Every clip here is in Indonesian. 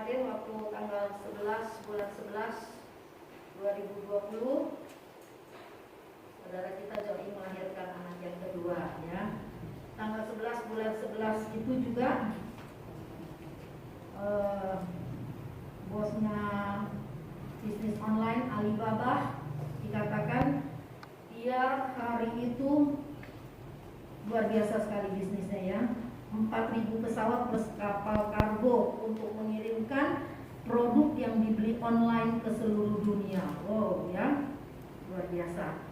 kemarin waktu tanggal 11 bulan 11 2020 saudara kita Joy melahirkan anak yang kedua ya. Tanggal 11 bulan 11 itu juga bosnya bisnis online Alibaba dikatakan dia hari itu luar biasa sekali bisnisnya ya. 4.000 pesawat plus kapal kargo untuk mengirimkan produk yang dibeli online ke seluruh dunia. Wow ya, luar biasa.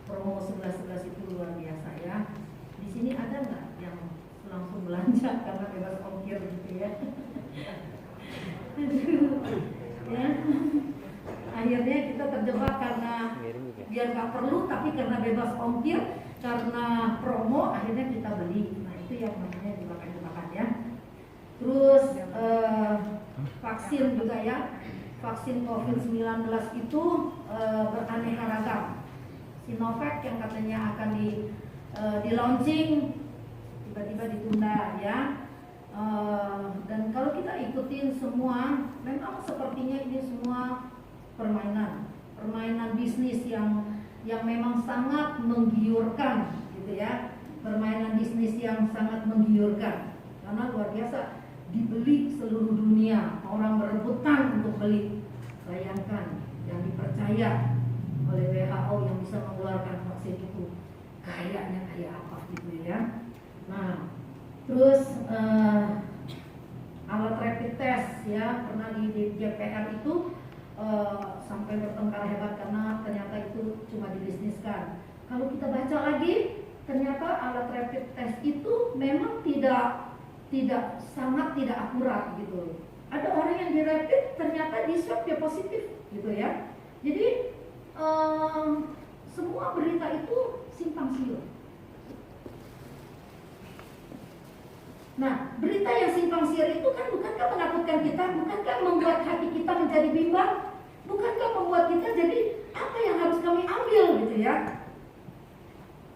Promo 11.11 itu luar biasa ya. Di sini ada nggak yang langsung belanja karena bebas ongkir gitu ya? Ya. Akhirnya kita terjebak karena biar nggak perlu, tapi karena bebas ongkir, karena promo, akhirnya kita beli. Nah itu yang namanya jebakan-jebakan ya. Terus vaksin juga ya. Vaksin COVID-19 itu beraneka ragam. Sinovac yang katanya akan di launching tiba-tiba ditunda ya. Dan kalau kita ikutin semua, memang sepertinya ini semua permainan bisnis yang memang sangat menggiurkan gitu ya. Permainan bisnis yang sangat menggiurkan karena luar biasa, dibeli seluruh dunia, orang berebutan untuk beli. Bayangkan yang dipercaya oleh WHO yang bisa mengeluarkan vaksin itu kayaknya kayak apa gitu ya. Nah terus alat rapid test ya, pernah di DPR itu sampai bertengkar hebat karena ternyata itu cuma dibisniskan. Kalau kita baca lagi, ternyata alat rapid test itu memang sangat tidak akurat gitu. Ada orang yang di rapid ternyata di swab dia positif gitu ya. Jadi semua berita itu simpang siur. Nah, berita yang simpang siur itu kan bukankah menakutkan kita, bukankah membuat hati kita menjadi bimbang, bukankah membuat kita jadi apa yang harus kami ambil gitu ya.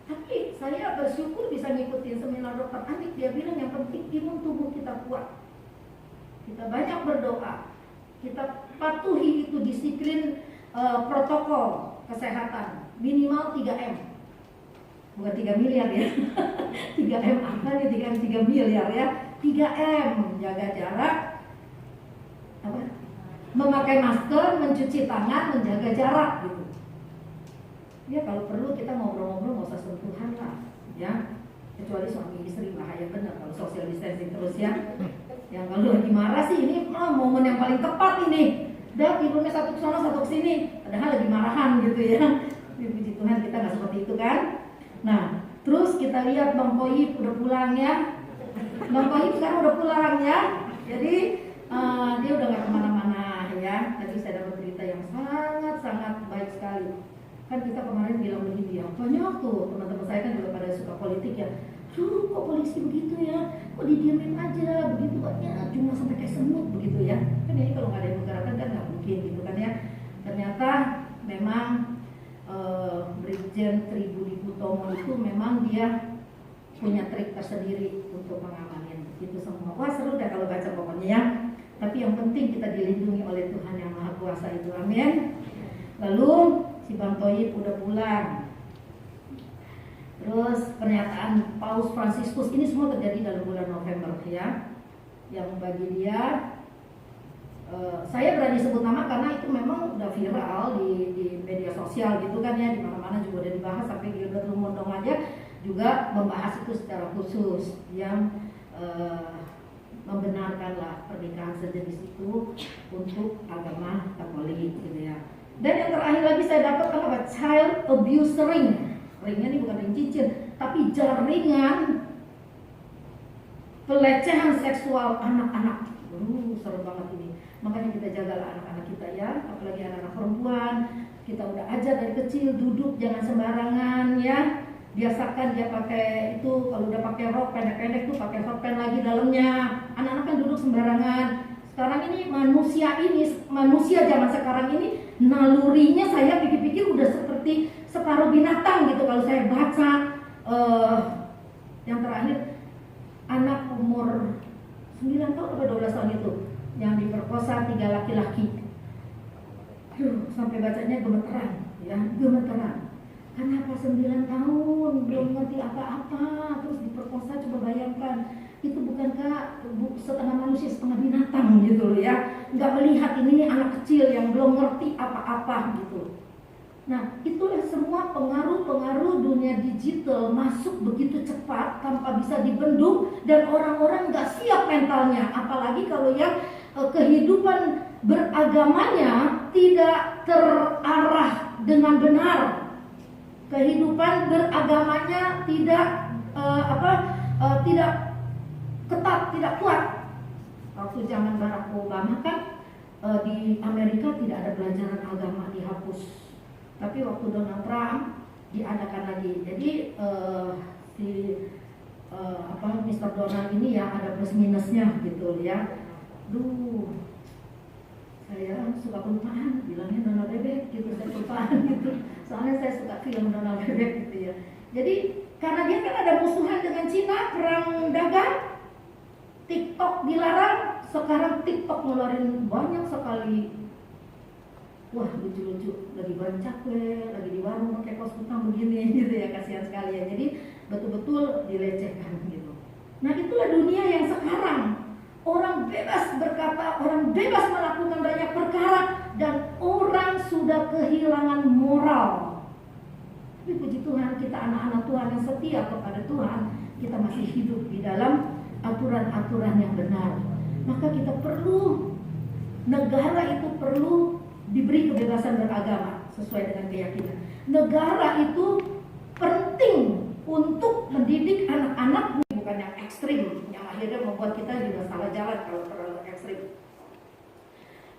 Tapi saya bersyukur bisa ngikutin seminar Dr. Anik, dia bilang yang penting imun tubuh kita kuat. Kita banyak berdoa, kita patuhi itu disiplin protokol kesehatan, minimal 3M. Bukan 3 miliar ya. 3M apa nih, 3 miliar ya. 3M, jaga jarak, apa? Memakai masker, mencuci tangan, menjaga jarak gitu. Ya kalau perlu kita ngobrol-ngobrol nggak usah sentuhan lah, ya. Kecuali suami istri bahaya benar kalau social distancing terus ya. Yang kalau lagi marah sih ini momen yang paling tepat ini. Udah tidurnya satu ke sana satu ke sini, padahal lagi marahan gitu ya. Puji Tuhan kita nggak seperti itu kan. Nah, terus kita lihat Bang Koyib udah pulang ya. Bang Koyib sekarang udah pulang ya. Jadi dia udah nggak kemana-mana ya. Tadi saya dapat berita yang sangat-sangat baik sekali. Kan kita kemarin bilang begini ya, banyak tuh teman-teman saya kan juga pada suka politik ya. Kok polisi begitu ya? Kok didiamin aja begitu ya? Cuma sampai kayak semut begitu ya. Kan ini kalau nggak ada yang menggerakkan kan nggak mungkin gitu kan ya. Ternyata memang Brigjen Tribudi Utomo itu memang dia punya trik tersendiri untuk mengamanin itu semua. Wah seru deh kalau baca pokoknya ya. Tapi yang penting kita dilindungi oleh Tuhan yang Maha Kuasa itu, amin. Lalu si Bang Toyib udah pulang. Terus pernyataan Paus Fransiskus ini semua terjadi dalam bulan November ya. Yang bagi dia saya berani sebut nama karena itu memang udah viral di media sosial gitu kan ya, di mana-mana juga udah dibahas, sampai Gilbert Lumondong aja juga membahas itu secara khusus yang membenarkanlah pernikahan sejenis itu untuk agama Katolik gitu ya. Dan yang terakhir lagi saya dapat apa? Child abuse ring. Ringnya ini bukan ring cincin, tapi jaringan pelecehan seksual anak-anak. Seru banget ini. Makanya kita jagalah anak-anak kita ya, apalagi anak-anak perempuan. Kita udah ajar dari kecil duduk jangan sembarangan ya. Biasakan dia pakai itu, kalau udah pakai rok pendek-pendek tuh pakai hotpan lagi dalamnya. Anak-anak kan duduk sembarangan. Sekarang ini manusia zaman sekarang ini nalurinya saya pikir-pikir udah seperti separuh binatang gitu. Kalau saya baca yang terakhir anak umur 9 tahun atau 12 tahun itu yang diperkosa 3 laki-laki. Sampai bacanya gemeteran, ya, gemeteran. Kenapa 9 tahun belum ngerti apa-apa, terus diperkosa? Coba bayangkan, itu bukankah setengah manusia setengah binatang gitu loh ya? Nggak melihat ini anak kecil yang belum ngerti apa-apa gitu. Nah, itulah semua pengaruh-pengaruh dunia digital masuk begitu cepat tanpa bisa dibendung, dan orang-orang nggak siap mentalnya. Apalagi kalau yang kehidupan beragamanya tidak terarah dengan benar, kehidupan beragamanya tidak tidak ketat, tidak kuat. Waktu zaman Barack Obama kan di Amerika tidak ada pelajaran agama, dihapus. Tapi waktu Donald Trump diadakan lagi. Jadi Mr. Donald ini ya ada plus minusnya gitu ya. Saya suka kelupaan, bilangnya Donald Bebek gitu, saya kelupaan gitu. Soalnya saya suka film Donald Bebek gitu ya. Jadi karena dia kan ada musuhan dengan Cina, perang dagang, TikTok dilarang. Sekarang TikTok ngeluarin banyak sekali, wah lucu-lucu, lagi bancak lagi di warung pakai kos kutang begini gitu ya, kasihan sekali ya. Jadi betul-betul dilecehkan gitu. Nah itulah dunia yang sekarang. Orang bebas berkata, orang bebas melakukan banyak perkara, dan orang sudah kehilangan moral. Tapi puji Tuhan, kita anak-anak Tuhan yang setia kepada Tuhan, kita masih hidup di dalam aturan-aturan yang benar. Maka kita perlu, negara itu perlu diberi kebebasan beragama sesuai dengan keyakinan. Negara itu penting untuk mendidik anak-anak, bukan yang ekstrim, yang akhirnya membuat kita juga salah jalan kalau terlalu ekstrim.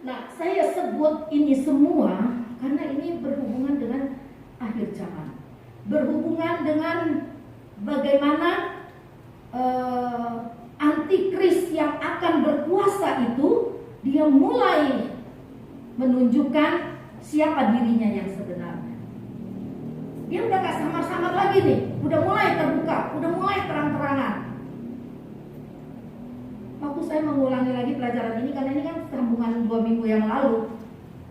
Nah, saya sebut ini semua karena ini berhubungan dengan akhir zaman, berhubungan dengan bagaimana antikris yang akan berkuasa itu, dia mulai menunjukkan siapa dirinya yang sebenarnya. Dia udah gak samar-samar lagi nih, udah mulai terbuka, udah mulai terang-terangan. Waktu saya mengulangi lagi pelajaran ini, karena ini kan sambungan 2 minggu yang lalu,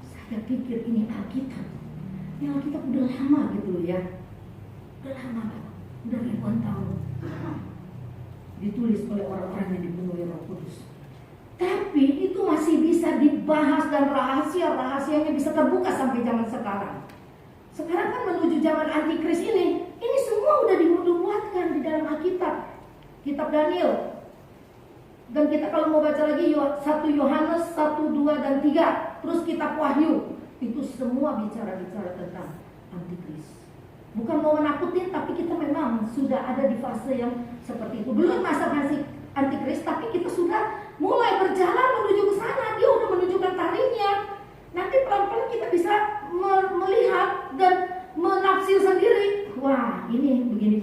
saya pikir ini Alkitab. Ini Alkitab udah lama gitu loh ya, udah lama banget, udah ribuan tahun, ditulis oleh orang-orang yang dibunuh oleh Roh Kudus. Tapi itu masih bisa dibahas, dan rahasia-rahasianya bisa terbuka sampai zaman sekarang. Sekarang kan menuju zaman antikris ini semua udah dibuatkan di dalam Alkitab, kitab Daniel. Dan kita kalau mau baca lagi 1 Yohanes 1, 2, dan 3, terus kitab Wahyu, itu semua bicara-bicara tentang antikris. Bukan mau menakutin, tapi kita memang sudah ada di fase yang seperti itu. Belum masa antikris, tapi kita sudah mulai berjalan menuju ke sana. Dia udah menunjukkan taringnya. Nanti pelan-pelan kita bisa melihat dan menafsir sendiri. Wah, ini begini.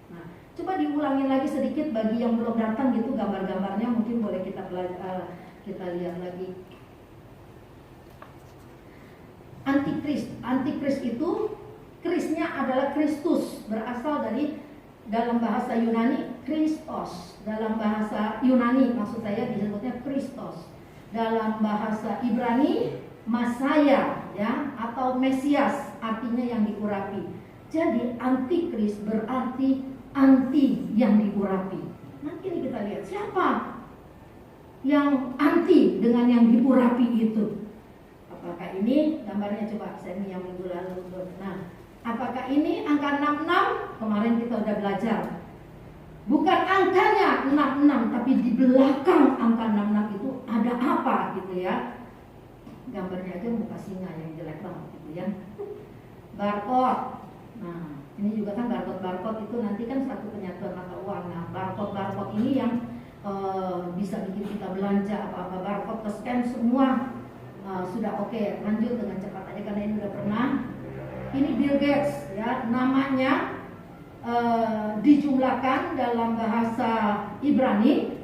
Nah, coba diulangi lagi sedikit bagi yang belum datang gitu, gambar-gambarnya mungkin boleh kita lihat lagi. Antikris itu, krisnya adalah Kristus, berasal dari dalam bahasa Yunani Christos, dalam bahasa Yunani maksud saya disebutnya Kristos, dalam bahasa Ibrani Masaya ya, atau Mesias, artinya yang diurapi. Jadi antikris berarti anti yang diurapi. Nanti ini kita lihat siapa yang anti dengan yang diurapi itu. Apakah ini gambarnya, coba saya ini yang minggu lalu. Nah, apakah ini angka 66? Kemarin kita udah belajar. Bukan angkanya 66, tapi di belakang angka 66 itu ada apa gitu ya. Gambarnya aja muka singa yang jelek banget gitu ya. Barcode. Nah, ini juga kan barcode itu nanti kan satu penyatuan mata uang. Nah, barcode ini yang bisa bikin kita belanja apa-apa, barcode scan semua sudah oke. Lanjut dengan cepat aja karena ini udah pernah. Ini Bill Gates ya, namanya dijumlahkan dalam bahasa Ibrani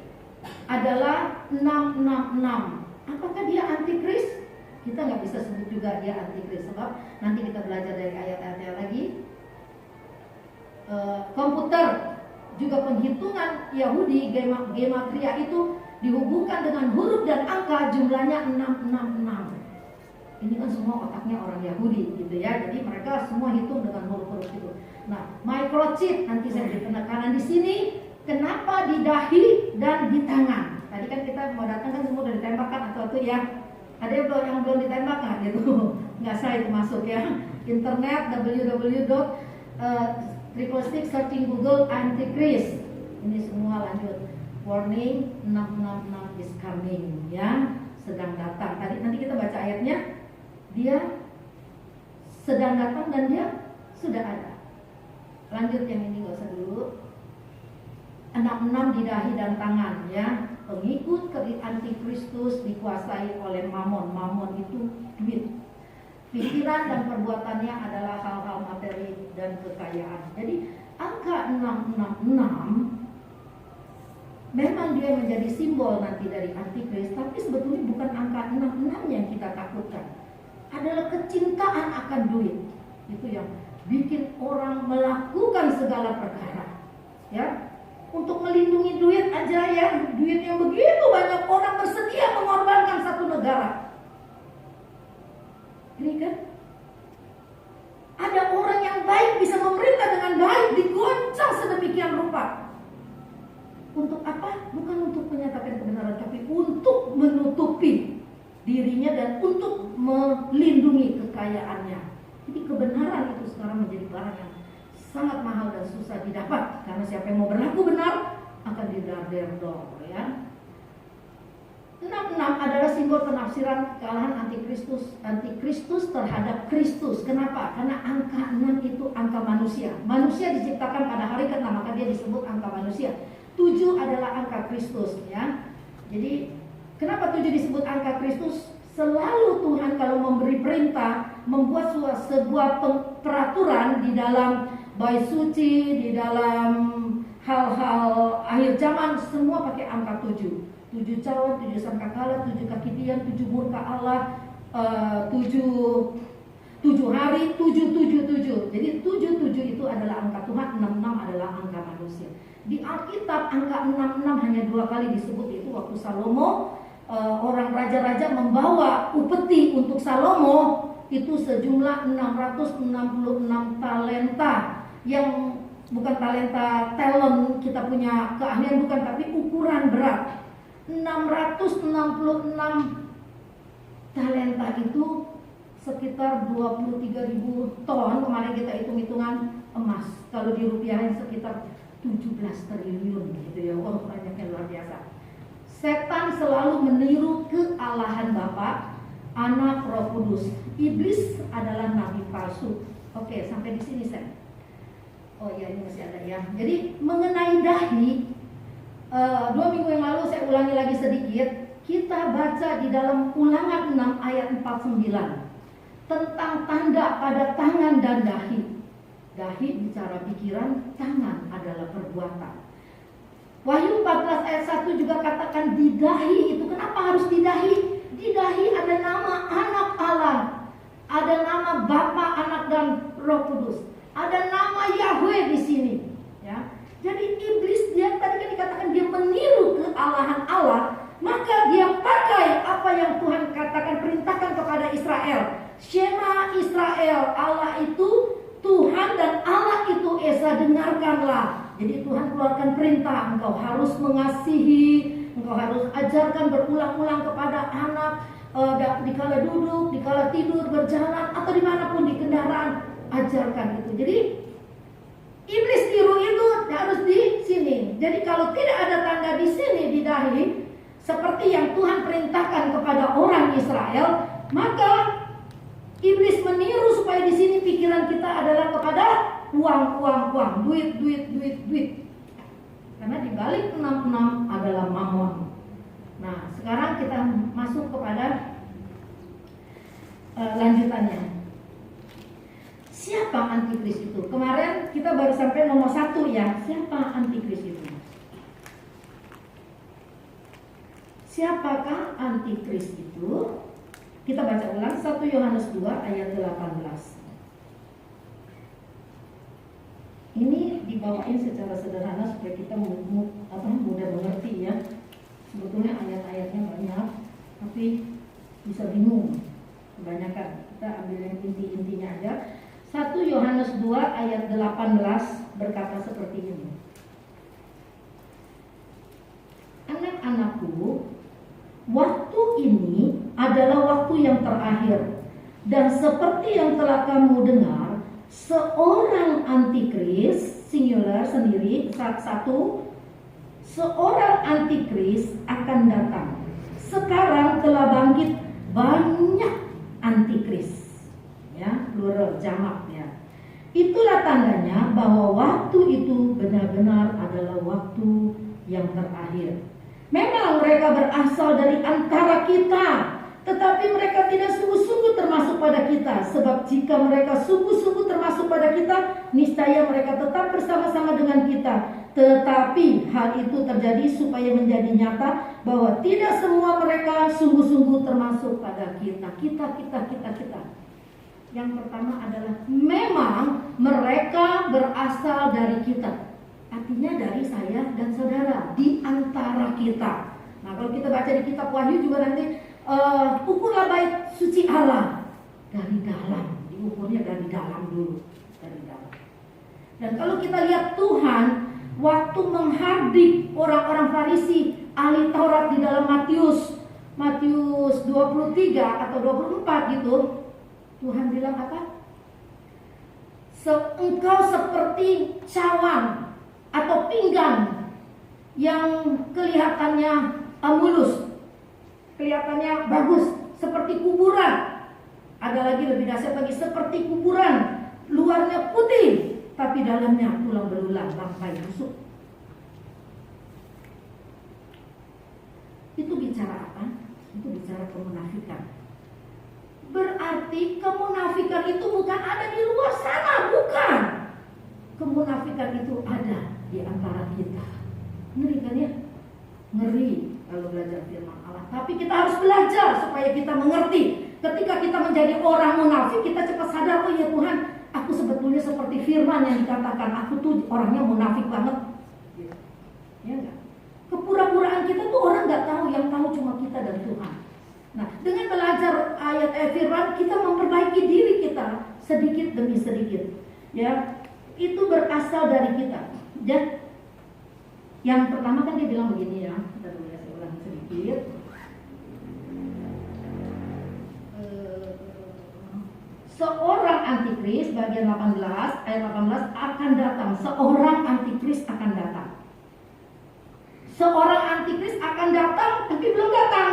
adalah 666. Apakah dia antikris? Kita nggak bisa sebut juga dia antikris, sebab nanti kita belajar dari ayat-ayatnya lagi. Komputer juga penghitungan Yahudi, gematria itu dihubungkan dengan huruf dan angka Kenapa jumlahnya 666? Ini kan semua otaknya orang Yahudi gitu ya. Jadi mereka semua hitung dengan huruf-huruf itu. Nah, microchip nanti saya beri penekanan di sini. Kenapa di dahi dan di tangan? Tadi kan kita mau datang kan semua udah ditembakkan atau itu ya. Ada yang belum ditembakkan gitu. Nggak sah itu masuk ya. Internet www.666 searching Google Antichrist. Ini semua lanjut. Warning 666 is coming ya. Sedang datang. Tadi nanti kita baca ayatnya. Dia sedang datang dan dia sudah ada. Lanjut yang ini nggak usah dulu. 66 di dahi dan tangan ya. Pengikut antikristus dikuasai oleh mamon. Mamon itu duit. Pikiran dan perbuatannya adalah hal-hal materi dan kekayaan. Jadi angka 666 memang dia menjadi simbol nanti dari antikris, tapi sebetulnya bukan angka 66 yang kita takutkan. Adalah kecintaan akan duit. Itu yang bikin orang melakukan segala perkara. Ya, untuk melindungi duit aja ya, duit yang begitu banyak orang bersedia mengorbankan satu negara. Ini kan ada orang yang baik bisa memerintah dengan baik digoncang sedemikian rupa. Untuk apa? Bukan untuk menyatakan kebenaran, tapi untuk menutupi dirinya dan untuk melindungi kekayaannya. Jadi kebenaran itu sekarang menjadi barang yang sangat mahal dan susah didapat, karena siapa yang mau berlaku benar akan didarderdor ya. 66 adalah simbol penafsiran kekalahan antikristus terhadap Kristus. Kenapa? Karena angka 6 itu angka manusia. Manusia diciptakan pada hari ke-6, maka dia disebut angka manusia. 7 adalah angka Kristus ya. Jadi kenapa 7 disebut angka Kristus? Selalu Tuhan kalau memberi perintah, membuat sebuah peraturan di dalam bait suci, di dalam hal-hal akhir zaman, semua pakai angka 7. 7 cawan, 7 sangkakala, 7 kaki tiang, 7 murka Allah, 7 hari, 7. Jadi 7 itu adalah angka Tuhan, 66 adalah angka manusia. Di Alkitab angka 66 hanya 2 kali disebut, itu waktu Salomo. Orang raja-raja membawa upeti untuk Salomo itu sejumlah 666 talenta, yang bukan talenta talent kita punya keahlian, bukan, tapi ukuran berat. 666 talenta itu sekitar 23.000 ton. Kemarin kita hitung-hitungan emas, kalau dirupiahin sekitar 17 triliun gitu ya. Wah, banyaknya luar biasa. Setan selalu meniru kealahan Bapa, Anak, Roh Kudus. Iblis adalah nabi palsu. Oke, sampai di sini saya. Oh iya, ini masih ada ya. Jadi mengenai dahi, 2 minggu yang lalu saya ulangi lagi sedikit. Kita baca di dalam Ulangan 6 ayat 49 tentang tanda pada tangan dan dahi. Dahi bicara pikiran, tangan adalah perbuatan. Wahyu 14 ayat 1 juga katakan di dahi itu. Kenapa harus di dahi? Di dahi ada nama Anak Allah, ada nama Bapa, Anak dan Roh Kudus, ada nama Yahweh di sini. Ya, jadi iblis dia tadi kan dikatakan dia meniru kealahan Allah, maka dia pakai apa yang Tuhan katakan, perintahkan kepada Israel. Shema Israel, Allah itu Tuhan dan Allah itu Esa, dengarkanlah. Jadi Tuhan keluarkan perintah, engkau harus mengasihi, engkau harus ajarkan berulang-ulang kepada anak, dikala duduk, dikala tidur, berjalan, atau dimanapun di kendaraan, ajarkan itu. Jadi iblis tiru itu harus di sini. Jadi kalau tidak ada tanda di sini di dahi, seperti yang Tuhan perintahkan kepada orang Israel, maka iblis meniru supaya di sini pikiran kita adalah kepada uang, duit. Karena di balik 66 adalah mamon. Nah, sekarang kita masuk kepada lanjutannya. Siapa antikris itu? Kemarin kita baru sampai nomor 1 ya. Siapa antikris itu? Siapakah antikris itu? Kita baca ulang 1 Yohanes 2 ayat 18. Ini dibawain secara sederhana supaya kita mudah mengerti ya. Sebetulnya ayat-ayatnya banyak, tapi aja. 1 Yohanes 2 ayat 18 berkata seperti ini. Anak-anakku, waktu ini adalah waktu yang terakhir. Dan seperti yang telah kamu dengar, seorang antikris, singular sendiri, satu, seorang antikris akan datang. Sekarang telah bangkit banyak antikris, ya, plural, jamak, ya. Itulah tandanya bahwa waktu itu benar-benar adalah waktu yang terakhir. Memang mereka berasal dari antara kita, tetapi mereka tidak sungguh-sungguh termasuk pada kita. Sebab jika mereka sungguh-sungguh termasuk pada kita, niscaya mereka tetap bersama-sama dengan kita. Tetapi hal itu terjadi supaya menjadi nyata bahwa tidak semua mereka sungguh-sungguh termasuk pada kita. Kita. Yang pertama adalah memang mereka berasal dari kita. Artinya dari saya dan saudara, di antara kita. Nah, kalau kita baca di kitab Wahyu juga nanti, ukurlah bait suci Allah dari dalam. Diukurnya dari dalam dulu, dari dalam. Dan kalau kita lihat Tuhan waktu menghardik orang-orang Farisi, ahli Taurat di dalam Matius 23 atau 24 gitu, Tuhan bilang apa? Engkau seperti cawan atau pinggan yang kelihatannya mulus, kelihatannya bagus, seperti kuburan. Ada lagi lebih dahsyat lagi, seperti kuburan, luarnya putih, tapi dalamnya tulang belulang, bangkai busuk. Itu bicara apa? Itu bicara kemunafikan. Berarti kemunafikan itu bukan ada di luar sana, bukan. Kemunafikan itu ada di antara kita. Ngeri kan ya? Ngeri kalau belajar firman Allah. Tapi kita harus belajar supaya kita mengerti. Ketika kita menjadi orang munafik, kita cepat sadar, oh ya Tuhan, aku sebetulnya seperti firman yang dikatakan, aku tuh orangnya munafik banget. Ya enggak? Kepura-puraan kita tuh orang nggak tahu, yang tahu cuma kita dan Tuhan. Nah, dengan belajar ayat firman, kita memperbaiki diri kita sedikit demi sedikit. Ya, itu berasal dari kita. Dan yang pertama kan dia bilang begini ya, kita dulu ya, saya ulang sedikit. Seorang antikris, bagian 18, ayat 18 akan datang. Seorang antikris akan datang. Seorang antikris akan datang, tapi belum datang.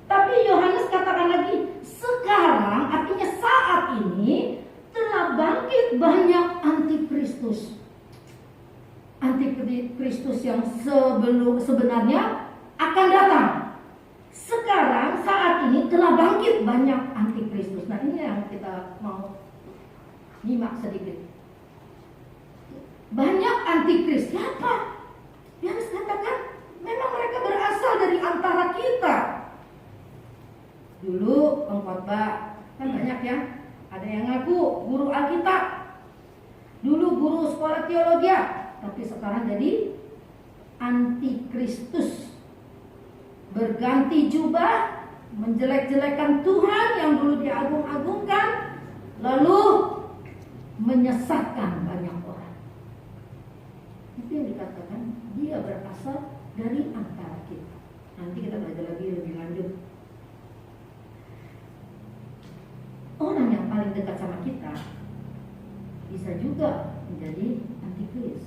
Tapi Yohanes katakan lagi, sekarang, artinya saat ini telah bangkit banyak antikristus. Antikristus yang sebenarnya akan datang. Sekarang saat ini telah bangkit banyak antikristus. Nah, ini yang kita mau nyimak sedikit. Banyak antikris. Siapa? Yohanes katakan memang mereka berasal dari antara kita. Dulu pengkhotbah kan banyak ya, ada yang ngaku guru Alkitab, dulu guru sekolah teologi, tapi sekarang jadi antikristus, berganti jubah, menjelek-jelekan Tuhan yang dulu diagung-agungkan, lalu menyesatkan banyak orang. Itu yang dikatakan dia berasal dari antara kita. Nanti kita belajar lagi lebih lanjut. Orang yang paling dekat sama kita bisa juga menjadi antikris.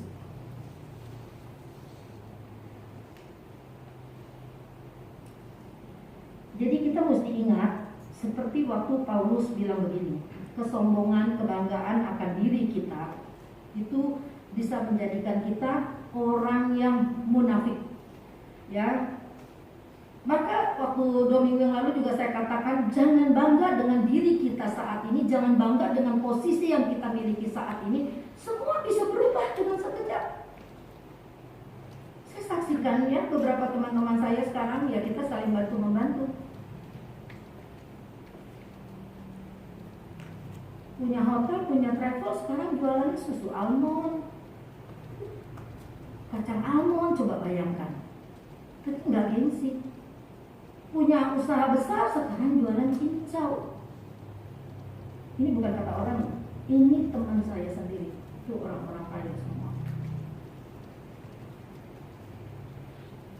Jadi kita mesti ingat, seperti waktu Paulus bilang begini, kesombongan, kebanggaan akan diri kita itu bisa menjadikan kita orang yang munafik. Ya. Maka waktu 2 minggu yang lalu juga saya katakan, jangan bangga dengan diri kita saat ini, jangan bangga dengan posisi yang kita miliki saat ini. Semua bisa berubah dengan sekejap. Saya saksikan ya, beberapa teman-teman saya sekarang ya, kita saling bantu-membantu. Punya hotel, punya travel, sekarang jualannya susu almond, kacang almond, coba bayangkan. Tapi nggak gengsi. Punya usaha besar, sekarang jualan cincau. Ini bukan kata orang, Ini teman saya sendiri, itu orang-orang kaya semua.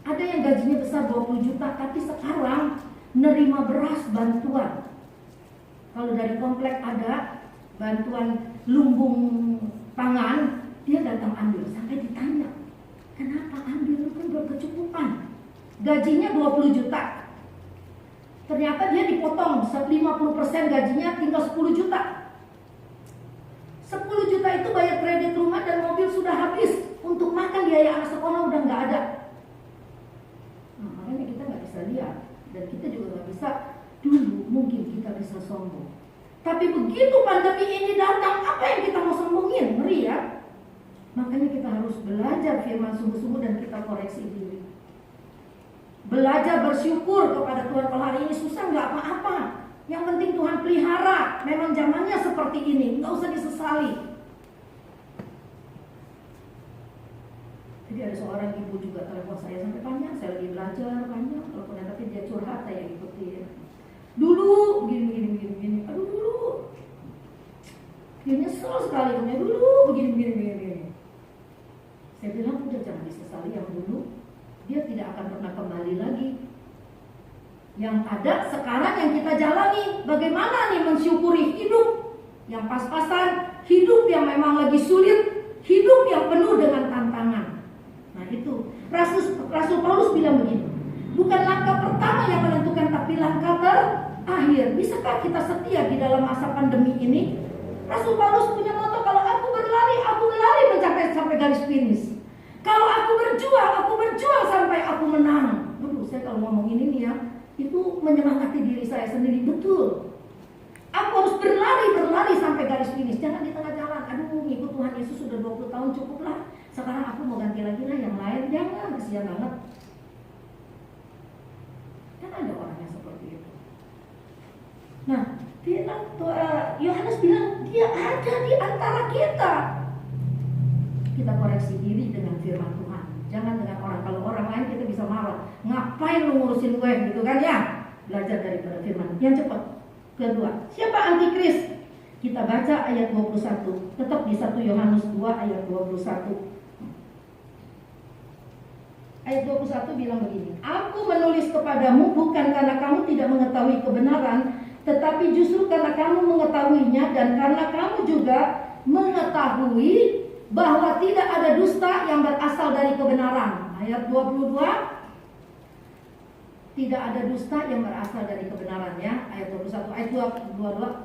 Ada yang gajinya besar 20 juta, tapi sekarang nerima beras bantuan. Kalau dari komplek ada bantuan lumbung pangan, dia datang ambil. Sampai ditanya, kenapa ambil? Lu kan berkecukupan. Gajinya 20 juta. Ternyata dia dipotong 50% gajinya, tinggal 10 juta. 10 juta itu bayar kredit rumah dan mobil sudah habis. Untuk makan biaya anak sekolah udah nggak ada. Nah, makanya kita nggak bisa lihat. Dan kita juga nggak bisa, dulu mungkin kita bisa sombong. Tapi begitu pandemi ini datang, apa yang kita mau sombongin? Ngeri ya. Makanya kita harus belajar firman sungguh-sungguh dan kita koreksi diri. Belajar bersyukur kepada Tuhan. Kalau hari ini susah nggak apa-apa. Yang penting Tuhan pelihara. Memang zamannya seperti ini, nggak usah disesali. Jadi ada seorang ibu juga telepon saya sampai panjang. Saya lagi belajar panjang. Teleponnya tapi dia curhat, saya ikutin. Dulu begini. Aduh dulu. Dia nyesel sekali. Dulu begini. Saya bilang udah jangan disesali yang dulu. Dia tidak akan pernah kembali lagi. Yang ada sekarang yang kita jalani, bagaimana nih mensyukuri hidup yang pas-pasan, hidup yang memang lagi sulit, hidup yang penuh dengan tantangan. Nah itu Rasul Paulus bilang begini, bukan langkah pertama yang menentukan, tapi langkah terakhir. Bisakah kita setia di dalam masa pandemi ini? Rasul Paulus punya moto, kalau aku berlari mencapai sampai garis finish. Kalau aku berjuang sampai aku menang. Saya kalau ngomong ini nih ya, itu menyemangati diri saya sendiri, betul. Aku harus berlari sampai garis finish. Jangan di tengah jalan, aduh ngikut Tuhan Yesus sudah 20 tahun cukuplah. Sekarang aku mau ganti lagi lah yang lain. Jangan, kasihan banget. Kan ada orang yang seperti itu. Nah, Yohanes bilang dia ada di antara kita. Kita koreksi diri dengan firman Tuhan. Jangan dengan orang. Kalau orang lain kita bisa marah. Ngapain lu ngurusin gue gitu kan ya? Belajar daripada firman. Yang cepat. Kedua, siapa antikris? Kita baca ayat 21. Tetap di 1 Yohanes 2 ayat 21. Ayat 21 bilang begini. Aku menulis kepadamu bukan karena kamu tidak mengetahui kebenaran, tetapi justru karena kamu mengetahuinya dan karena kamu juga mengetahui bahwa tidak ada dusta yang berasal dari kebenaran. Ayat 22. Tidak ada dusta yang berasal dari kebenaran ya. Ayat 21, ayat 22.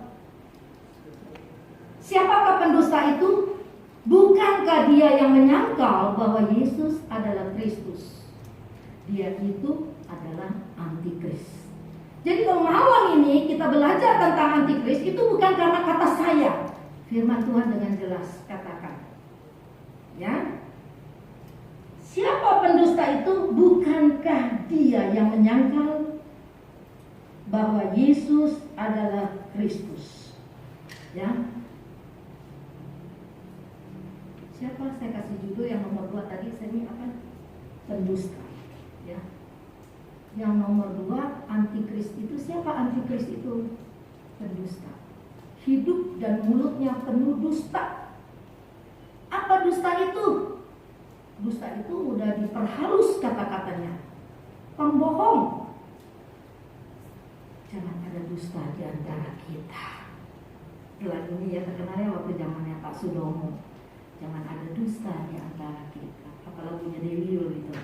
Siapakah pendusta itu? Bukankah dia yang menyangkal bahwa Yesus adalah Kristus? Dia itu adalah antikris. Jadi kalau malam ini kita belajar tentang antikris, itu bukan karena kata saya. Firman Tuhan dengan jelas katakan. Ya, siapa pendusta itu? Bukankah dia yang menyangkal bahwa Yesus adalah Kristus? Ya, siapa? Saya kasih judul yang nomor 2 tadi. Saya ini apa? Pendusta. Ya, yang nomor 2 antikris itu siapa? Antikris itu pendusta. Hidup dan mulutnya penuh dusta. Apa dusta itu? Dusta itu udah diperhalus kata-katanya. Pembohong. Jangan ada dusta di antara kita. Lagu ini ya terkenalnya waktu zamannya Pak Sudomo. Jangan ada dusta di antara kita. Apa lagunya Dewi Yul itu?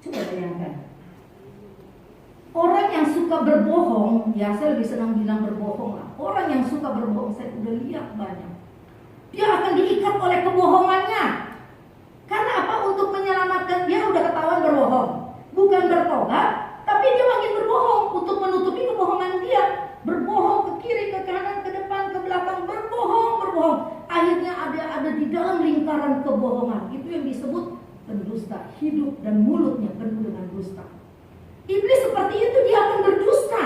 Coba bayangkan. Orang yang suka berbohong, ya saya lebih senang bilang berbohong lah. Orang yang suka berbohong, saya udah lihat banyak. Dia akan diikat oleh kebohongannya. Karena apa? Untuk menyelamatkan dia udah ketahuan berbohong. Bukan bertobat, tapi dia makin berbohong untuk menutupi kebohongan dia. Berbohong ke kiri, ke kanan, ke depan, ke belakang, berbohong. Akhirnya ada di dalam lingkaran kebohongan. Itu yang disebut pendusta. Hidup dan mulutnya penuh dengan dusta. Iblis seperti itu, dia akan berdusta.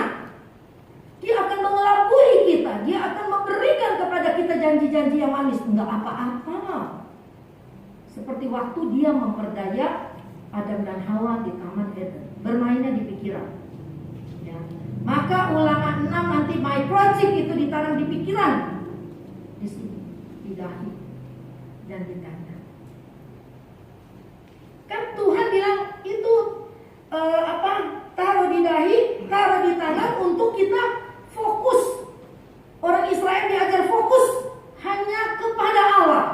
Dia akan mengelabui kita. Dia akan memberikan kepada kita janji-janji yang manis. Enggak apa-apa. Seperti waktu dia memperdaya Adam dan Hawa di Taman Eden. Bermainnya di pikiran. Ya. Maka Ulangan 6 nanti microchip itu ditanam di pikiran, di sini, di dahi dan di dada. Kan Tuhan bilang itu taruh di dahi, taruh di tangan untuk kita fokus. Orang Israel diajar fokus hanya kepada Allah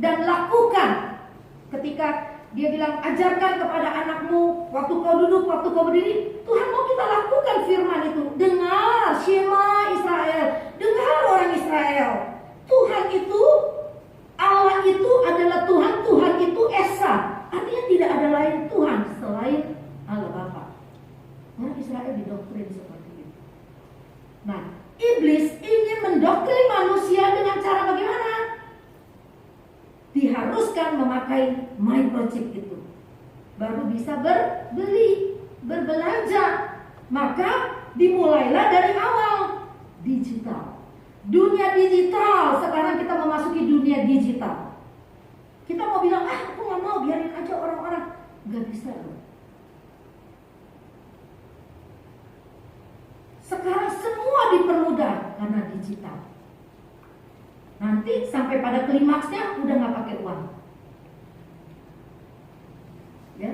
dan lakukan. Ketika dia bilang ajarkan kepada anakmu waktu kau duduk, waktu kau berdiri, Tuhan mau kita lakukan firman itu. Dengar, Shema Israel, dengar orang Israel. Tuhan itu, Allah itu adalah Tuhan, Tuhan itu Esa. Artinya tidak ada lain Tuhan selain Allah Bapa. Orang Israel didoktrin seperti itu. Nah, iblis ingin mendoktrin manusia dengan cara bagaimana? Diharuskan memakai microchip itu, baru bisa berbeli, berbelanja. Maka dimulailah dari awal digital. Dunia digital, sekarang kita memasuki dunia digital. Kita mau bilang, aku gak mau, biarin aja orang-orang. Gak bisa loh. Sekarang semua dipermudah karena digital. Nanti sampai pada klimaksnya udah nggak pakai uang, ya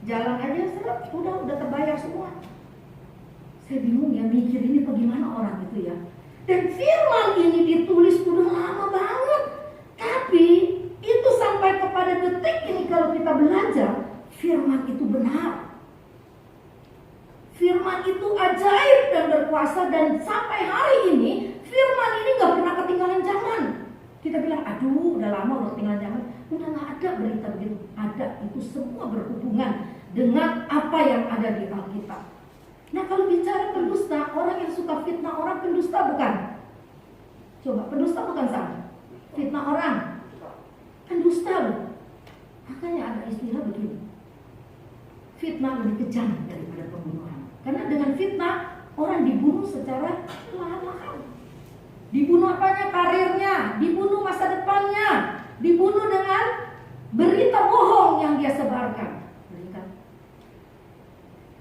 jalan aja seret, udah terbayar semua. Saya bingung ya mikir ini bagaimana orang itu ya. Dan firman ini ditulis udah lama banget, tapi itu sampai kepada detik ini kalau kita belajar, firman itu benar. Firman itu ajaib dan berkuasa, dan sampai hari ini firman ini gak pernah ketinggalan zaman. Kita bilang, aduh udah lama udah ketinggalan zaman. Udah gak ada berita begitu. Ada, itu semua berhubungan dengan apa yang ada di Alkitab. Nah kalau bicara pendusta, orang yang suka fitnah orang pendusta bukan? Coba, pendusta bukan sama? Fitnah orang pendusta loh. Makanya ada istilah begini, fitnah lebih kejam daripada pembunuhan. Karena dengan fitnah orang dibunuh secara perlahan-lahan. Dibunuh apanya? Karirnya, dibunuh masa depannya, dibunuh dengan berita bohong yang dia sebarkan.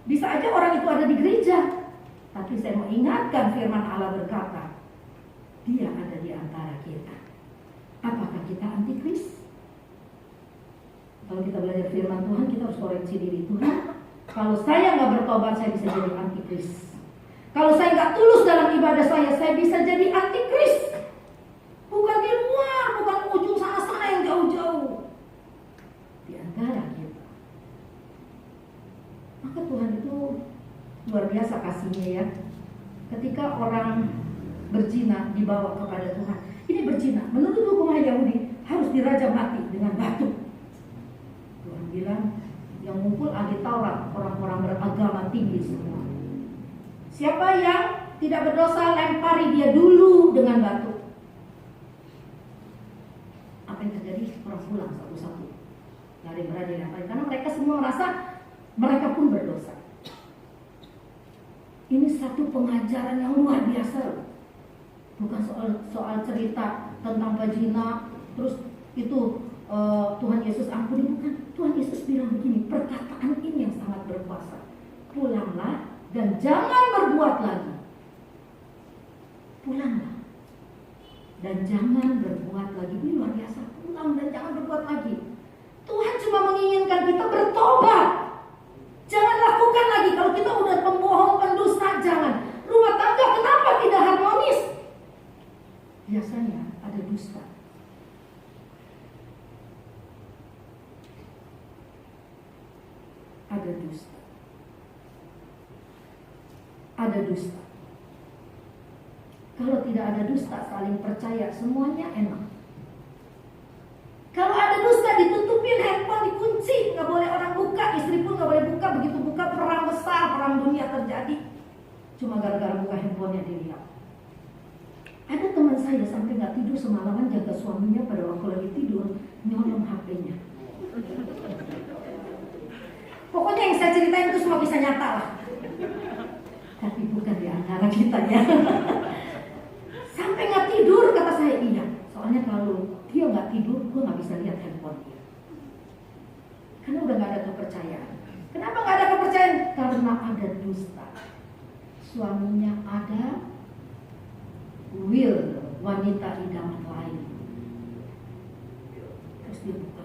Bisa aja orang itu ada di gereja, tapi saya mau ingatkan firman Allah berkata, dia ada di antara kita. Apakah kita antikris? Kalau kita belajar firman Tuhan, kita harus koreksi diri. Tuhan, kalau saya nggak bertobat, saya bisa jadi antikris. Kalau saya nggak tulus dalam ibadah saya bisa jadi antikris. Bukan di luar, bukan ujung sana-sana yang jauh-jauh. Di antara kita. Maka Tuhan itu luar biasa kasihnya ya. Ketika orang berzina dibawa kepada Tuhan. Ini berzina, menurut hukum Yahudi harus dirajam mati dengan batu. Tuhan bilang, yang ngumpul ahli Taurat, orang-orang beragama tinggi semua. Siapa yang tidak berdosa, lempari dia dulu dengan batu. Apa yang terjadi? Orang pulang satu-satu, lari berani lempari, karena mereka semua merasa mereka pun berdosa. Ini satu pengajaran yang luar biasa. Bukan soal cerita tentang vagina, terus itu Tuhan Yesus ampuni, bukan. Tuhan Yesus bilang begini, perkataan ini yang sangat berkuasa. Pulanglah dan jangan berbuat lagi. Pulanglah dan jangan berbuat lagi. Ini luar biasa. Pulang dan jangan berbuat lagi. Tuhan cuma menginginkan kita bertobat. Jangan lakukan lagi. Kalau kita udah pembohong, pendusta, jangan. Rumah tangga kenapa tidak harmonis? Biasanya ada dusta. Ada dusta. Ada dusta. Kalau tidak ada dusta, saling percaya, semuanya enak. Kalau ada dusta, ditutupin handphone, dikunci, nggak boleh orang buka, istri pun nggak boleh buka. Begitu buka, perang besar, perang dunia terjadi. Cuma gara-gara buka handphonenya dilihat. Ada teman saya sampai nggak tidur semalaman jaga suaminya pada waktu lagi tidur, nyolong HP-nya. Pokoknya yang saya ceritain itu semua bisa nyata lah. Tapi bukan di antara kita ya. Sampai nggak tidur, kata saya, iya. Soalnya kalau dia nggak tidur, gue nggak bisa lihat handphone dia. Karena udah nggak ada kepercayaan. Kenapa nggak ada kepercayaan? Karena ada dusta. suaminya ada will wanita idaman lain. Terus dia buka.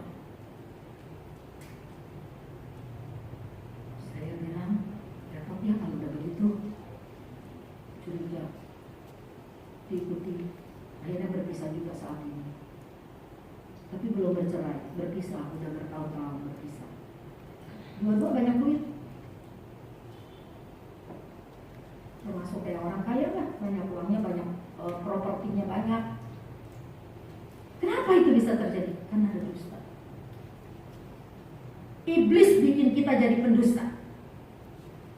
Saya bilang, repot ya kalau udah begitu. Curiga. Diikuti. Akhirnya berpisah juga saat ini. Tapi belum bercerai, berpisah, udah bertahun-tahun berpisah. Dua-dua banyak duit. Termasuk kayak orang kaya lah, banyak uangnya, banyak propertinya banyak. Kenapa itu bisa terjadi? Karena ada dusta. Iblis bikin kita jadi pendusta.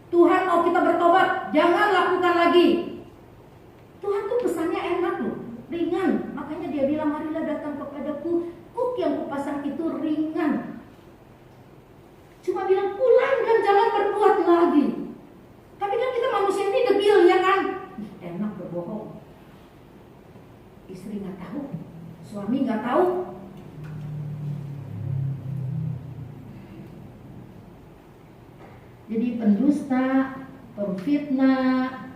Tuhan mau kita bertobat, jangan lakukan lagi. Tuhan tuh pesannya enak loh, ringan. Makanya dia bilang, marilah datang kepadaku, kuk yang kupasang itu ringan. Cuma bilang pulang dan jangan berbuat lagi. Tapi kan kita manusia ini debil ya kan? Enak berbohong. Istri nggak tahu, suami nggak tahu. Jadi pendusta, pemfitnah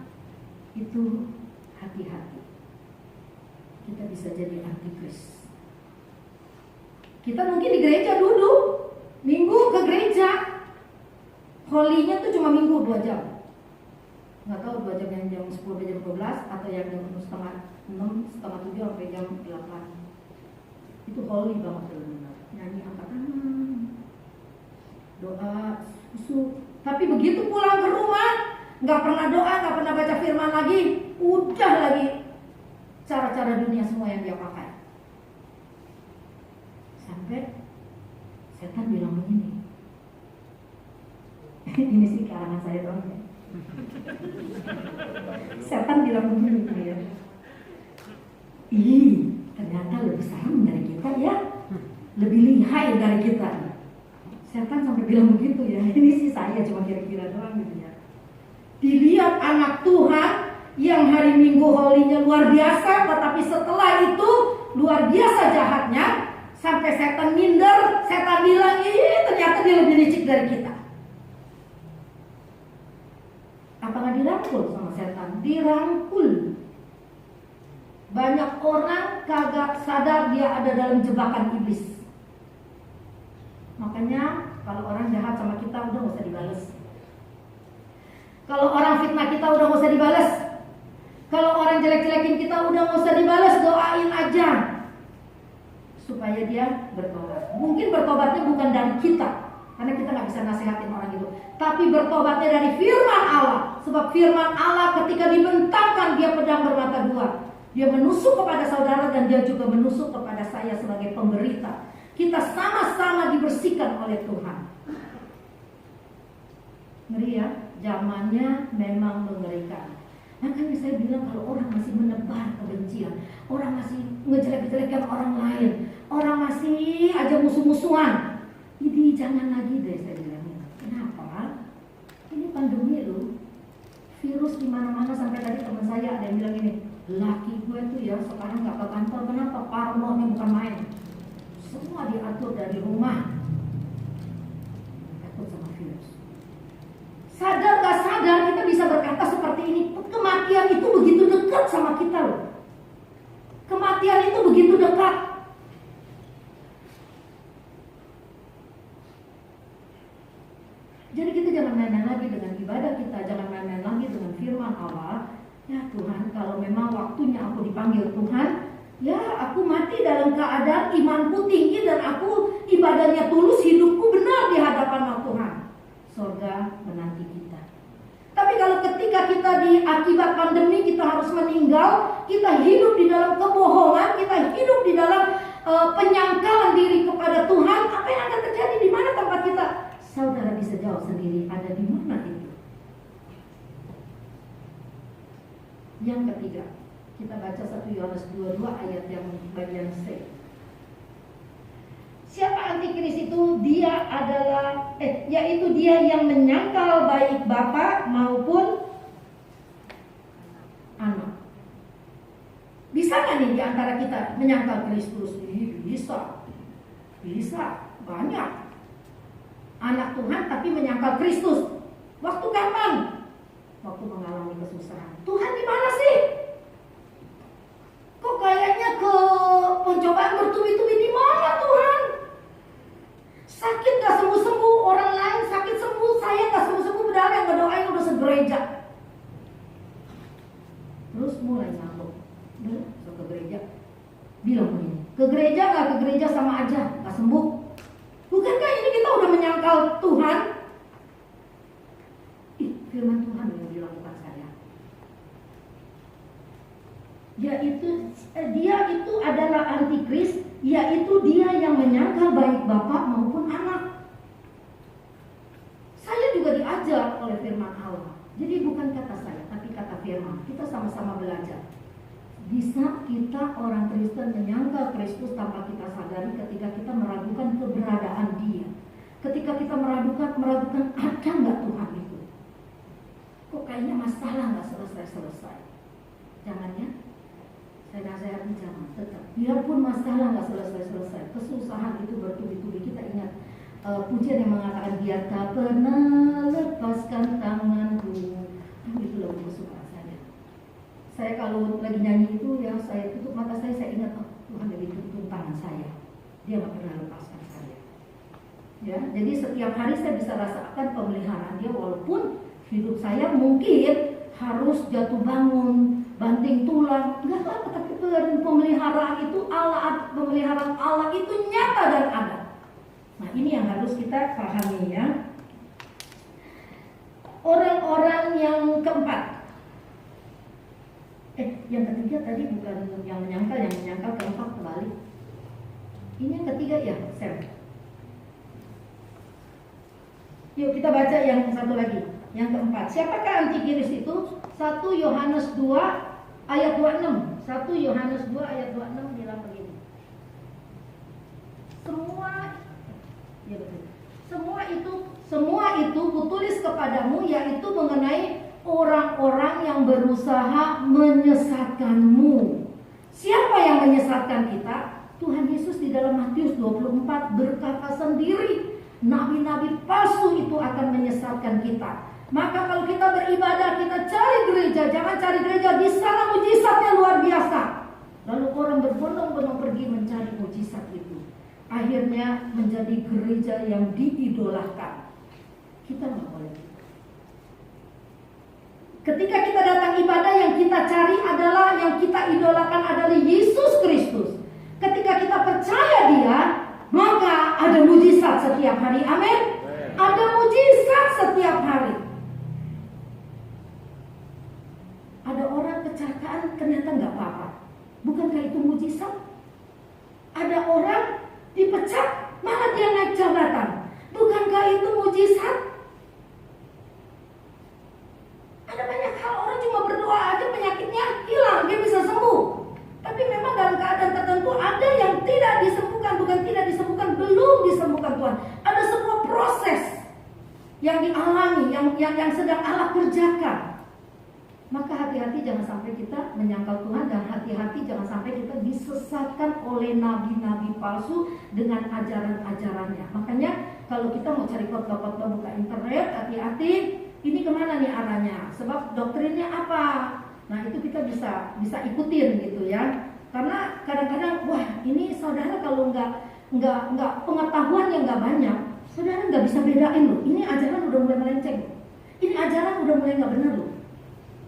itu hati-hati. Kita bisa jadi antikris. Kita mungkin di gereja duduk, minggu ke gereja, holy-nya tuh cuma minggu 2 jam. Nggak tahu 2 jam yang jam 10 sampai jam 12 atau yang jam setengah 6, setengah 7 sampai jam 8. Itu holy banget benar-benar. Nyanyi angkat tangan, doa, khusyuk. Tapi begitu pulang ke rumah, nggak pernah doa, nggak pernah baca firman lagi, udah lagi cara-cara dunia semua yang dia pakai. Sampai setan bilang begini. Ini sih karangan saya doang ya. Setan bilang begini ya. Ih, ternyata lebih serem dari kita ya, lebih lihai dari kita. Setan sampai bilang begitu ya. Ini sih saya cuma kira-kira doang gitu ya. Dilihat anak Tuhan yang hari Minggu holy-nya luar biasa, tetapi setelah itu luar biasa jahatnya, sampai setan minder. Setan bilang, ih ternyata dia lebih licik dari kita. Apakah dirangkul sama setan? Dirangkul. Banyak orang kagak sadar dia ada dalam jebakan iblis. Makanya kalau orang jahat sama kita udah gak usah dibales. Kalau orang fitnah kita udah gak usah dibales. Kalau orang jelek-jelekin kita udah gak usah dibales, doain aja supaya dia bertobat. Mungkin bertobatnya bukan dari kita, karena kita gak bisa nasihatin orang itu, tapi bertobatnya dari firman Allah. Sebab firman Allah ketika dibentangkan, dia pedang bermata dua. Dia menusuk kepada saudara dan dia juga menusuk kepada saya sebagai pemberita. Kita sama-sama dibersihkan oleh Tuhan. Ngeri ya, zamannya memang mengerikan. Makanya saya bilang kalau orang masih menebar kebencian, orang masih ngejelek-jelekan orang lain, orang masih aja musuh-musuhan, ini jangan lagi deh saya bilang. Kenapa? Ini pandemi loh, virus di mana-mana. Sampai tadi teman saya ada yang bilang ini, laki gue tuh ya sekarang nggak ke kantor. Kenapa? Parnonya bukan main. Semua diatur dari rumah. Takut sama virus. Sadar gak sadar kita bisa berkata seperti ini. Kematian itu begitu dekat sama kita loh. Kematian itu begitu dekat. Jadi kita jangan main-main lagi dengan ibadah kita. Jangan main-main lagi dengan firman Allah. Ya Tuhan, kalau memang waktunya aku dipanggil Tuhan, ya aku mati dalam keadaan imanku tinggi dan aku ibadahnya tulus, hidupku benar di hadapan Tuhan. Surga menanti kita. Tapi kalau ketika kita di akibat pandemi kita harus meninggal, kita hidup di dalam kebohongan, kita hidup di dalam penyangkalan diri kepada Tuhan, apa yang akan terjadi? Di mana tempat kita? Saudara bisa jawab sendiri, ada di mana itu? Yang ketiga, kita baca 1 Yohanes 2:2 ayat yang bagian C. Siapa antikris itu? Dia adalah yaitu dia yang menyangkal baik bapa maupun anak. Bisa nggak nih di antara kita menyangkal Kristus? Bisa. Bisa, banyak. Anak Tuhan tapi menyangkal Kristus. Waktu kapan? waktu mengalami kesusahan. Tuhan di mana sih? Kok kayaknya ke pencobaan bertubi-tubi, di mana Tuhan? Sakit gak sembuh-sembuh, orang lain sakit sembuh, saya gak sembuh-sembuh, padahal yang berdoain udah segereja. Terus mulai ngambek, udah so ke gereja, bilang begini, ke gereja gak ke gereja sama aja, gak sembuh. Bukankah ini kita udah menyangkal Tuhan? Firman Tuhan yang dilakukan saya. Dia itu adalah antikris, yaitu dia yang menyangkal baik bapak maupun anak. Saya juga diajar oleh firman Allah. Jadi bukan kata saya, tapi kata firman. Kita sama-sama belajar. Bisa kita orang Kristen menyangkal Kristus tanpa kita sadari ketika kita meragukan keberadaan dia. Ketika kita meragukan ada nggak Tuhan itu. Kok kayaknya masalah nggak selesai-selesai. Jangan ya. Saya nasihati jangan, tetap. Biarpun masalah nggak selesai-selesai, kesusahan itu bertubi-tubi. Kita ingat pujian yang mengatakan dia tak pernah lepaskan tanganku. Itu lagu kesukaan saya. Saya kalau lagi nyanyi itu ya, saya tutup mata saya ingat, oh, Tuhan lagi tutup tangan saya. Dia nggak pernah lepaskan saya. Ya, jadi setiap hari saya bisa rasakan pemeliharaan dia, walaupun hidup saya mungkin harus jatuh bangun, banting tulang, nggak apa-apa, tapi pemeliharaan itu pemeliharaan Allah itu nyata dan ada. Nah, ini yang harus kita pahami ya. Orang-orang yang keempat, yang ketiga tadi bukan yang menyangkal keempat kembali. Ini yang ketiga ya, Sam. Yuk kita baca yang satu lagi. Yang keempat, siapakah antikris itu? 1 Yohanes 2 ayat 26. 1 Yohanes 2 ayat 26 bilang begini. Semua itu kutulis kepadamu, yaitu mengenai orang-orang yang berusaha menyesatkanmu. Siapa yang menyesatkan kita? Tuhan Yesus di dalam Matius 24 berkata sendiri, nabi-nabi palsu itu akan menyesatkan kita. Maka kalau kita beribadah, kita cari gereja. Jangan cari gereja, di sana mujizatnya luar biasa. Lalu orang berbondong-bondong pergi mencari mujizat itu. Akhirnya menjadi gereja yang diidolakan. Kita nggak boleh. Ketika kita datang ibadah, yang kita cari adalah, yang kita idolakan adalah Yesus Kristus. Ketika kita percaya dia, maka ada mujizat setiap hari. Amin. Ada mujizat setiap hari. Ada orang kecelakaan ternyata nggak apa-apa. Bukankah itu mujizat? Ada orang dipecat malah dia naik jabatan. Bukankah itu mujizat? Ada banyak hal, orang cuma berdoa aja penyakitnya hilang, dia bisa sembuh. Tapi memang dalam keadaan tertentu ada yang tidak disembuhkan, bukan tidak disembuhkan, belum disembuhkan Tuhan. Ada sebuah proses yang dialami, yang sedang Allah kerjakan. Maka hati-hati jangan sampai kita menyangkal Tuhan, dan hati-hati jangan sampai kita disesatkan oleh nabi-nabi palsu dengan ajaran-ajarannya. Makanya kalau kita mau cari khotbah-khotbah buka internet, hati-hati, ini kemana nih arahnya? Sebab doktrinnya apa? Nah itu kita bisa ikutin gitu ya. Karena kadang-kadang wah ini saudara kalau nggak pengetahuan yang nggak banyak, saudara nggak bisa bedain loh. Ini ajaran udah mulai melenceng, ini ajaran udah mulai nggak benar loh.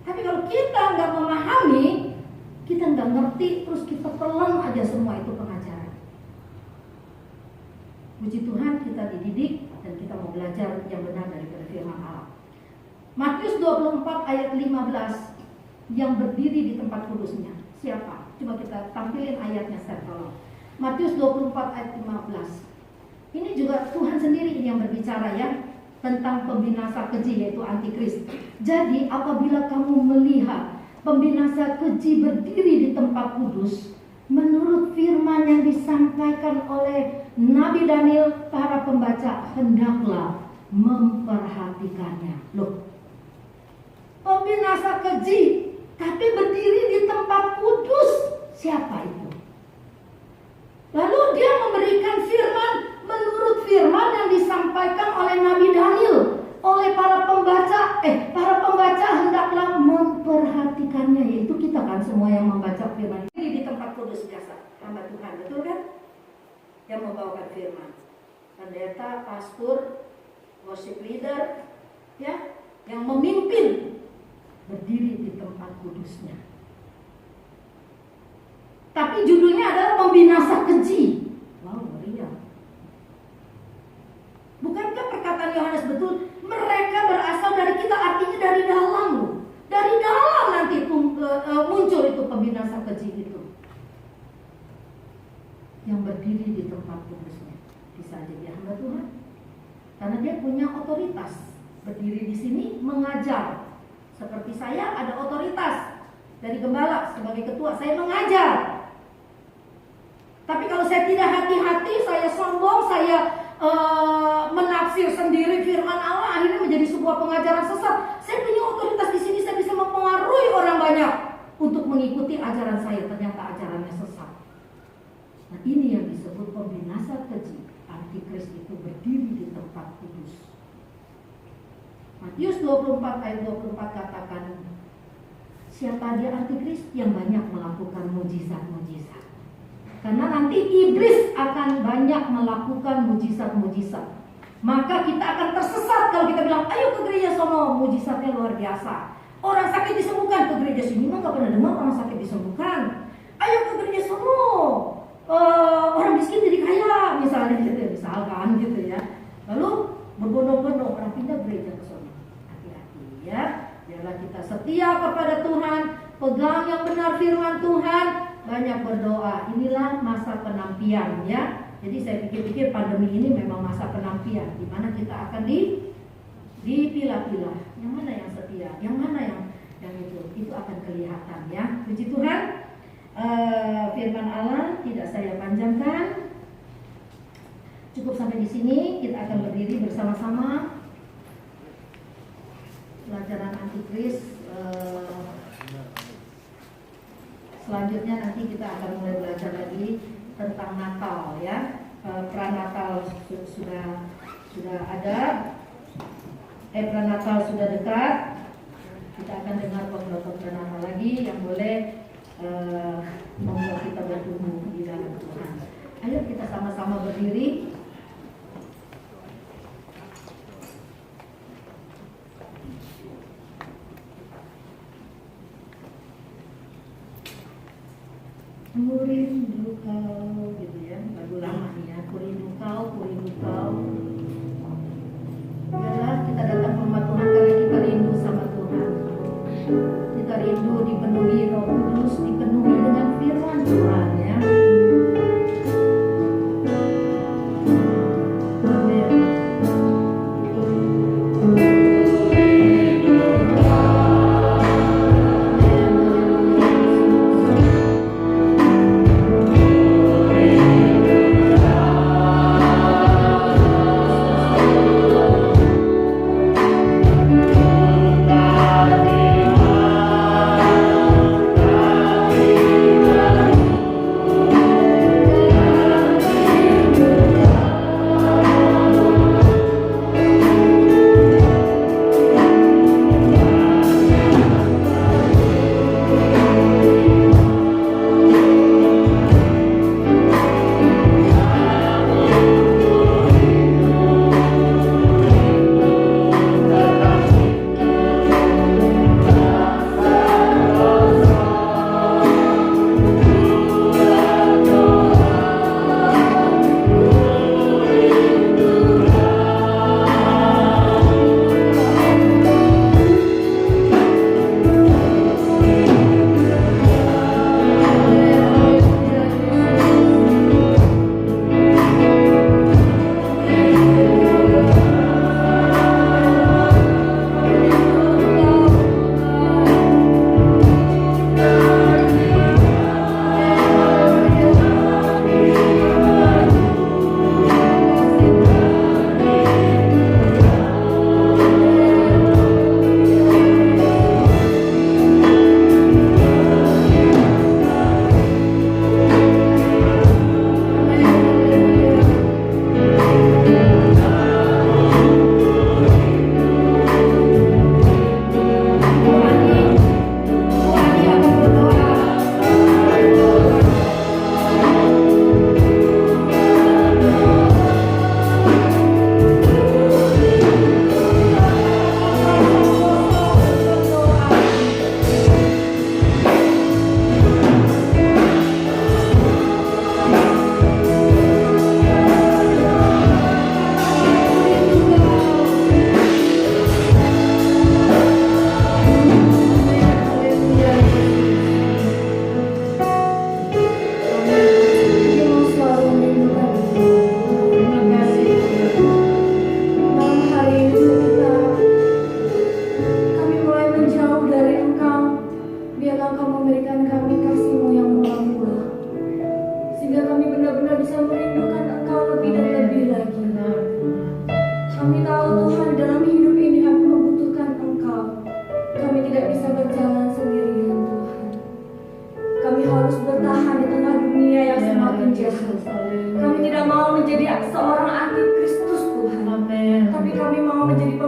Tapi kalau kita nggak memahami, kita nggak ngerti, terus kita telan aja semua itu pengajaran. Puji Tuhan kita dididik dan kita mau belajar yang benar daripada firman Allah. Matius 24 ayat 15, yang berdiri di tempat kudusnya siapa? Coba kita tampilin ayatnya Seth, tolong. Matius 24 ayat 15. Ini juga Tuhan sendiri yang berbicara ya, tentang pembinasa keji, yaitu antikris. Jadi apabila kamu melihat pembinasa keji berdiri di tempat kudus, menurut firman yang disampaikan oleh Nabi Daniel, para pembaca hendaklah memperhatikannya. Loh, pembinasa keji tapi berdiri di tempat kudus, siapa itu? Lalu dia memberikan firman menurut firman yang disampaikan oleh Nabi Daniel, oleh para pembaca semua yang membaca firman ini di tempat kudus biasa, hamba Tuhan, betul kan? Yang membawakan firman, pendeta, pastor, worship leader, ya, yang memimpin berdiri di tempat kudusnya. Tapi judulnya adalah pembinasa keji. Wow, meriah. Bukankah perkataan Yohanes betul? Mereka berasal dari kita, artinya dari dalam loh. Dari dalam nanti muncul itu pembinasa keji itu. Yang berdiri di tempat kudusnya. Bisa jadi hamba Tuhan. Karena dia punya otoritas. Berdiri di sini mengajar. Seperti saya ada otoritas dari gembala sebagai ketua, saya mengajar. Tapi kalau saya tidak hati-hati, saya sombong, saya menafsir sendiri firman Allah, akhirnya menjadi sebuah pengajaran sesat. Saya punya otoritas di sini, saya bisa mempengaruhi orang banyak untuk mengikuti ajaran saya, ternyata ajarannya sesat. Nah, ini yang disebut pembinasa keji. Antikris itu berdiri di tempat kudus. Matius 24 ayat 24 katakan, siapa dia antikris? Yang banyak melakukan mujizat-mujizat. Karena nanti iblis akan banyak melakukan mujizat-mujizat. Maka kita akan tersesat kalau kita bilang, ayo ke gereja sono, mujizatnya luar biasa. Orang sakit disembuhkan, ke gereja sini mah gak pernah dengar orang sakit disembuhkan. Ayo ke gereja sono, orang miskin jadi kaya, misalnya gitu ya, misalkan gitu ya. Lalu berbondong-bondong orang pindah gereja ke sono. Hati-hati ya, biarlah kita setia kepada Tuhan, pegang yang benar firman Tuhan, banyak berdoa. Inilah masa penampian ya. Jadi saya pikir-pikir pandemi ini memang masa penampian, di mana kita akan dipilah-pilah. Yang mana yang setia, yang mana yang itu akan kelihatan ya. Puji Tuhan. Firman Allah tidak saya panjangkan. Cukup sampai di sini. Kita akan berdiri bersama-sama. Pelajaran antikris. Selanjutnya nanti kita akan mulai belajar lagi tentang Natal ya. Pranatal sudah ada. Pranatal sudah dekat. Kita akan dengar pengkhotbah Pranatal lagi yang boleh membuat kita bertumbuh di dalam Tuhan. Ayo kita sama-sama berdiri. Ku rindu kau, gitu ya, lagu lama nih ya. Ku rindu kau, ku rindu kau. Biarlah kita datang ke rumah Tuhan karena kita rindu sama Tuhan. Kita rindu dipenuhi Roh Kudus, dipenuhi dengan firman Tuhan ya.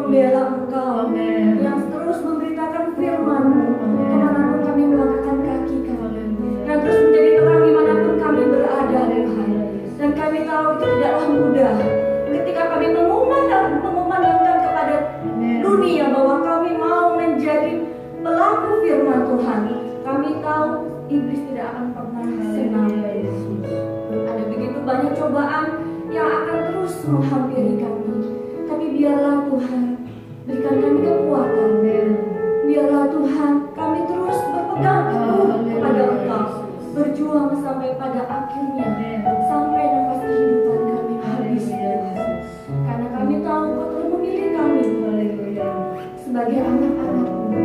membela Engkau, Amin. yang terus memberitakan firman-Mu kemanapun kami melangkahkan kaki kami, yang terus menjadi terang dimanapun kami berada Tuhan. Dan kami tahu itu tidaklah mudah ketika kami mengumandangkan kepada dunia bahwa kami mau menjadi pelaku firman Tuhan. Kami tahu iblis tidak akan pernah senang. Ada begitu banyak cobaan yang akan terus menghampiri kami, tapi biarlah Tuhan berikan kami kekuatan. Biarlah Tuhan kami terus berpegang teguh kepada Engkau, berjuang sampai pada akhirnya, sampai nafas kehidupan kami habis Tuhan. Karena kami tahu Kau telah memilih kami sebagai anak-anak-Mu.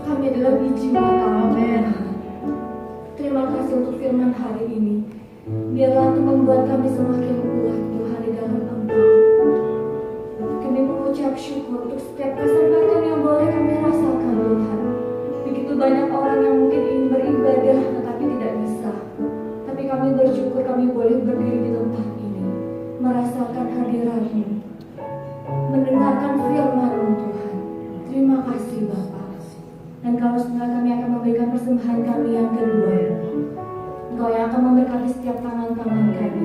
Kami adalah biji mata. Terima kasih untuk firman hari ini. Biarlah itu membuat kami semakin kuat Tuhan di dalam Engkau. Kami mengucap syukur untuk setiap kesempatan yang boleh kami rasakan Tuhan. Begitu banyak orang yang mungkin ingin beribadah tetapi tidak bisa. Tapi kami bersyukur kami boleh berdiri di tempat ini, merasakan hadirat-Mu, mendengarkan firman-Mu Tuhan. Terima kasih Bapa. Dan kalau setelah kami akan memberikan persembahan kami yang kedua, Engkau yang akan memberkati setiap tangan-tangan kami.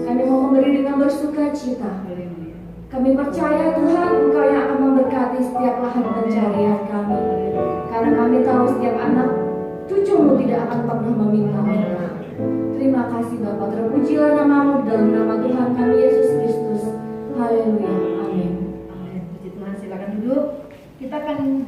Kami mau memberi dengan bersuka cita. Kami percaya Tuhan Engkau yang akan memberkati setiap lahan pencarian kami. Karena kami tahu setiap anak cucu-Mu tidak akan pernah meminta. Terima kasih Bapa. Terpujilah nama-Mu dalam nama Tuhan kami Yesus Kristus. Haleluya. Amin. Amin. Puji Tuhan, silakan duduk. Kita akan